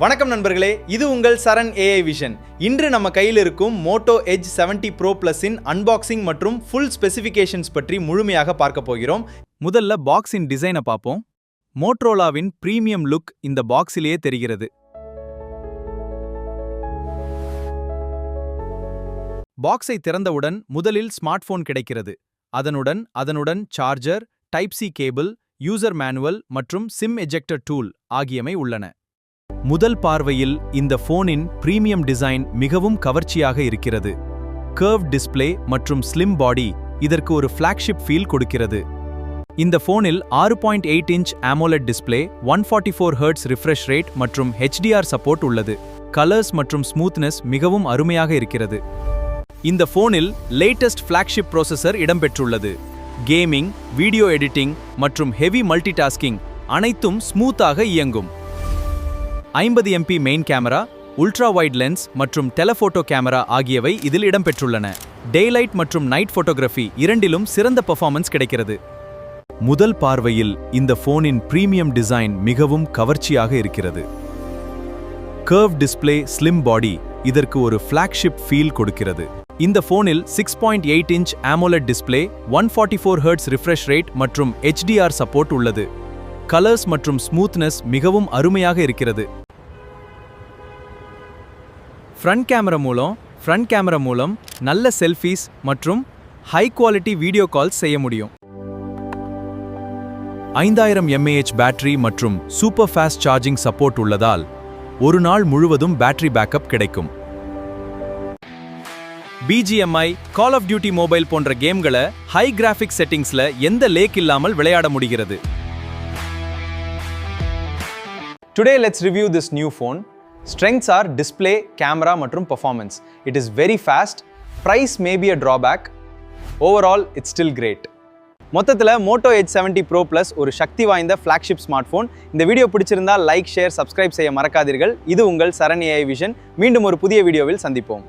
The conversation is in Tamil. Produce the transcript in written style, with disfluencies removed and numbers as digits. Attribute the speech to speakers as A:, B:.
A: வணக்கம் நண்பர்களே, இது உங்கள் சரண் AI Vision. இன்று நம்ம கையில் இருக்கும் Moto Edge 70 Pro Plus இன் அன்பாக்சிங் மற்றும் ஃபுல் ஸ்பெசிஃபிகேஷன்ஸ் பற்றி முழுமையாக பார்க்க போகிறோம். முதல்ல பாக்ஸின் டிசைனை பார்ப்போம். மோட்டோரோலாவின் பிரீமியம் லுக் இந்த பாக்ஸிலேயே தெரிகிறது. பாக்ஸை திறந்தவுடன் முதலில் ஸ்மார்ட் போன் கிடைக்கிறது. அதனுடன் charger, type C cable, user manual மற்றும் சிம் எஜெக்டர் டூல் ஆகியவை உள்ளன. முதல் பார்வையில் இந்த போனின் பிரீமியம் டிசைன் மிகவும் கவர்ச்சியாக இருக்கிறது. கர்வ் டிஸ்ப்ளே மற்றும் ஸ்லிம் பாடி இதற்கு ஒரு ஃபிளாக்ஷிப் ஃபீல் கொடுக்கிறது. இந்த போனில் 6.8 inch AMOLED display, 144 Hz refresh rate மற்றும் HDR சப்போர்ட் உள்ளது. கலர்ஸ் மற்றும் ஸ்மூத்னஸ் மிகவும் அருமையாக இருக்கிறது. இந்த போனில் லேட்டஸ்ட் ஃபிளாக்ஷிப் ப்ராசஸர் இடம்பெற்றுள்ளது. கேமிங், வீடியோ எடிட்டிங் மற்றும் ஹெவி மல்டிடாஸ்கிங் அனைத்தும் ஸ்மூத்தாக இயங்கும். 50 MP main camera, ultra wide lens மற்றும் டெலஃபோட்டோ கேமரா ஆகியவை இதில் இடம்பெற்றுள்ளன. டேலைட் மற்றும் நைட் போட்டோகிராஃபி இரண்டிலும் சிறந்த பெர்ஃபார்மன்ஸ் கிடைக்கிறது. முதல் பார்வையில் இந்த போனின் பிரீமியம் டிசைன் மிகவும் கவர்ச்சியாக இருக்கிறது. கர்வ் டிஸ்ப்ளே, ஸ்லிம் பாடி இதற்கு ஒரு ஃபிளாக்ஷிப் ஃபீல் கொடுக்கிறது. இந்த போனில் 6.8 inch AMOLED display, 144 Hz refresh rate மற்றும் HDR சப்போர்ட் உள்ளது. கலர்ஸ் மற்றும் ஸ்மூத்னஸ் மிகவும் அருமையாக இருக்கிறது. ஃப்ரண்ட் கேமரா மூலம் நல்ல செல்ஃபீஸ் மற்றும் ஹை குவாலிட்டி வீடியோ கால்ஸ் செய்ய முடியும். 5000 mAh பேட்டரி மற்றும் சூப்பர் ஃபாஸ்ட் சார்ஜிங் சப்போர்ட் உள்ளதால் ஒரு நாள் முழுவதும் பேட்டரி பேக்கப் கிடைக்கும். BGMI, Call of Duty mobile போன்ற கேம்களை ஹை கிராஃபிக்ஸ் செட்டிங்ஸ்ல எந்த லேக் இல்லாமல் விளையாட முடிகிறது. Today let's review this new phone. Strengths are display, camera மற்றும் performance. It is very fast. Price may be a drawback. Overall, it's still great. மொத்தத்துல Moto Edge 70 Pro Plus ஒரு சக்தி வாய்ந்த flagship smartphone. இந்த வீடியோ பிடிச்சிருந்தா லைக், ஷேர், சப்ஸ்கிரைப் செய்ய மறக்காதீர்கள். இது உங்கள் சரண் AI Vision. மீண்டும் ஒரு புதிய வீடியோவில் சந்திப்போம்.